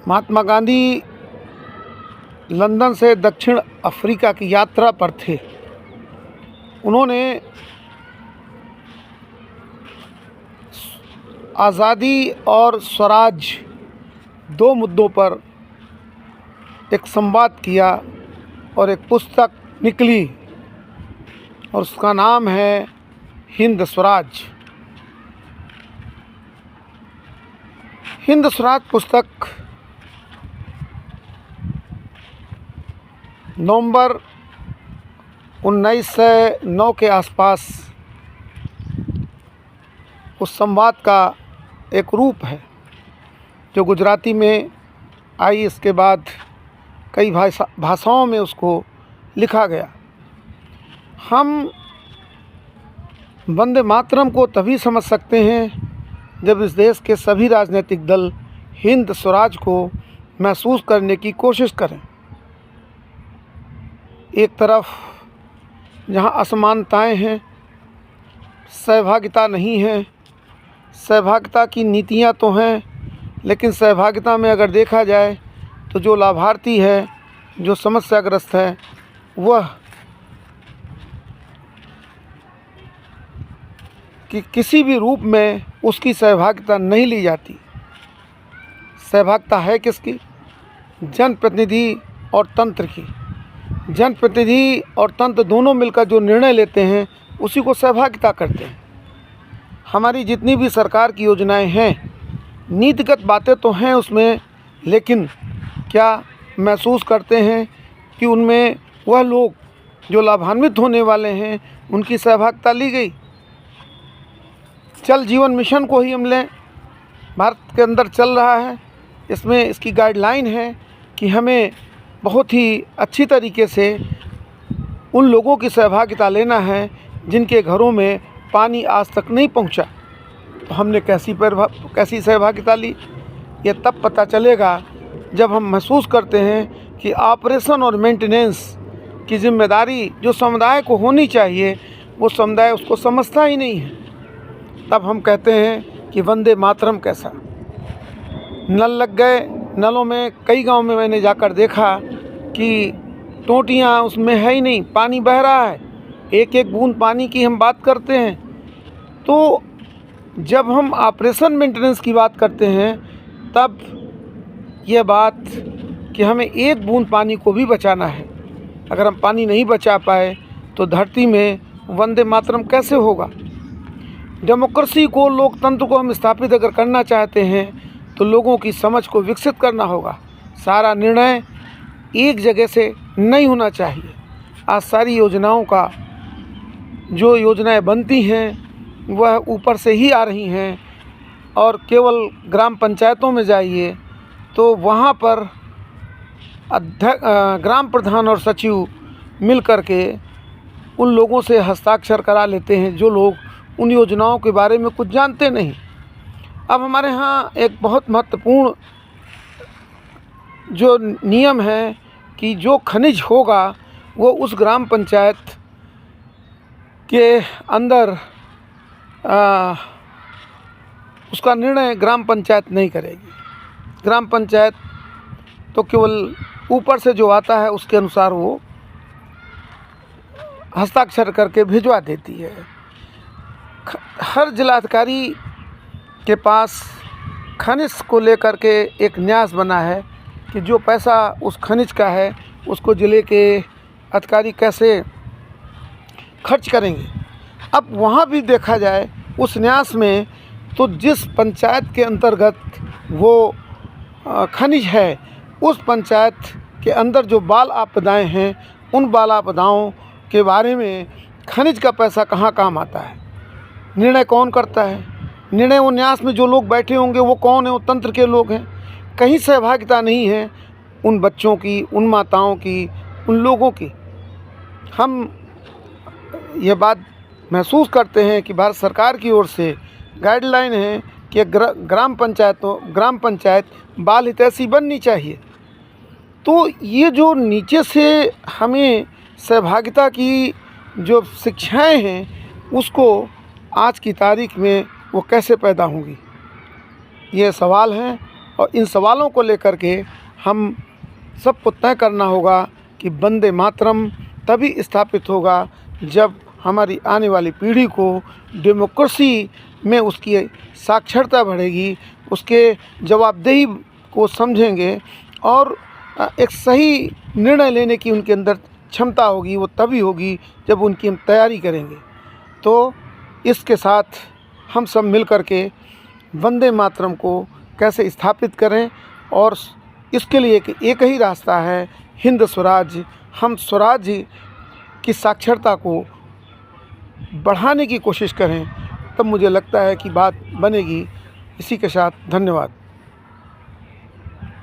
Mahatma Gandhi London से दक्षिण Africa की यात्रा पर थे। उन्होंने आज़ादी और स्वराज दो मुद्दों पर एक संवाद किया और एक पुस्तक निकली और उसका नाम है हिंद स्वराज। हिंद स्वराज पुस्तक नवंबर 1909 के आसपास उस संवाद का एक रूप है जो गुजराती में आई। इसके बाद कई भाषाओं में उसको लिखा गया। हम वंदे मातरम को तभी समझ सकते हैं जब इस देश के सभी राजनीतिक दल हिंद स्वराज को महसूस करने की कोशिश करें। एक तरफ जहां असमानताएं हैं, सहभागिता नहीं है, सहभागिता की नीतियां तो हैं, लेकिन सहभागिता में अगर देखा जाए तो जो लाभार्थी है, जो समस्याग्रस्त है, वह कि किसी भी रूप में उसकी सहभागिता नहीं ली जाती। सहभागिता है किसकी? जनप्रतिनिधि और तंत्र की। जनप्रतिनिधि और तंत्र दोनों मिलकर जो निर्णय लेते हैं उसी को सहभागिता कहते हैं। हमारी जितनी भी सरकार की योजनाएं हैं, नीतिगत बातें तो हैं उसमें, लेकिन क्या महसूस करते हैं कि उनमें वह लोग जो लाभान्वित होने वाले हैं उनकी सहभागिता ली गई? जल जीवन मिशन को ही हम लें, भारत के अंदर चल रहा है। इसमें इसकी गाइडलाइन है कि हमें बहुत ही अच्छी तरीके से उन लोगों की सहभागिता लेना है जिनके घरों में पानी आज तक नहीं पहुंचा। तो हमने कैसी सहभागिता ली? ये तब पता चलेगा जब हम महसूस करते हैं कि ऑपरेशन और मेंटेनेंस की जिम्मेदारी जो समुदाय को होनी चाहिए वो समुदाय उसको समझता ही नहीं है। तब हम कहते हैं कि वंदे मातरम कैसा। नल लग गए, नलों में कई गांव में मैंने जाकर देखा कि टोंटियाँ उसमें है ही नहीं, पानी बह रहा है। एक एक बूंद पानी की हम बात करते हैं। तो जब हम ऑपरेशन मेंटेनेंस की बात करते हैं तब यह बात कि हमें एक बूंद पानी को भी बचाना है। अगर हम पानी नहीं बचा पाए तो धरती में वंदे मातरम कैसे होगा? डेमोक्रेसी को, लोकतंत्र को हम स्थापित अगर करना चाहते हैं तो लोगों की समझ को विकसित करना होगा। सारा निर्णय एक जगह से नहीं होना चाहिए। आज सारी योजनाओं का जो योजनाएं बनती हैं वह ऊपर से ही आ रही हैं और केवल ग्राम पंचायतों में जाइए तो वहाँ पर ग्राम प्रधान और सचिव मिल कर के उन लोगों से हस्ताक्षर करा लेते हैं जो लोग उन योजनाओं के बारे में कुछ जानते नहीं। अब हमारे यहाँ एक बहुत महत्वपूर्ण जो नियम है कि जो खनिज होगा वो उस ग्राम पंचायत के अंदर उसका निर्णय ग्राम पंचायत नहीं करेगी। ग्राम पंचायत तो केवल ऊपर से जो आता है उसके अनुसार वो हस्ताक्षर करके भिजवा देती है। हर जिलाधिकारी के पास खनिज को लेकर के एक न्यास बना है कि जो पैसा उस खनिज का है उसको ज़िले के अधिकारी कैसे खर्च करेंगे। अब वहाँ भी देखा जाए उस न्यास में तो जिस पंचायत के अंतर्गत वो खनिज है उस पंचायत के अंदर जो बाल आपदाएँ हैं उन बाल आपदाओं के बारे में खनिज का पैसा कहाँ काम आता है, निर्णय कौन करता है? निर्णय वो न्यास में जो लोग बैठे होंगे वो कौन है? वो तंत्र के लोग हैं। कहीं सहभागिता नहीं है उन बच्चों की, उन माताओं की, उन लोगों की। हम ये बात महसूस करते हैं कि भारत सरकार की ओर से गाइडलाइन है कि ग्राम पंचायत बाल हितैषी बननी चाहिए। तो ये जो नीचे से हमें सहभागिता की जो शिक्षाएं हैं उसको आज की तारीख में वो कैसे पैदा होंगी, ये सवाल हैं और इन सवालों को लेकर के हम सबको तय करना होगा कि वंदे मातरम तभी स्थापित होगा जब हमारी आने वाली पीढ़ी को डेमोक्रेसी में उसकी साक्षरता बढ़ेगी, उसके जवाबदेही को समझेंगे और एक सही निर्णय लेने की उनके अंदर क्षमता होगी। वो तभी होगी जब उनकी हम तैयारी करेंगे। तो इसके साथ हम सब मिल कर के वंदे मातरम को कैसे स्थापित करें, और इसके लिए एक ही रास्ता है, हिंद स्वराज। हम स्वराज की साक्षरता को बढ़ाने की कोशिश करें, तब मुझे लगता है कि बात बनेगी। इसी के साथ धन्यवाद।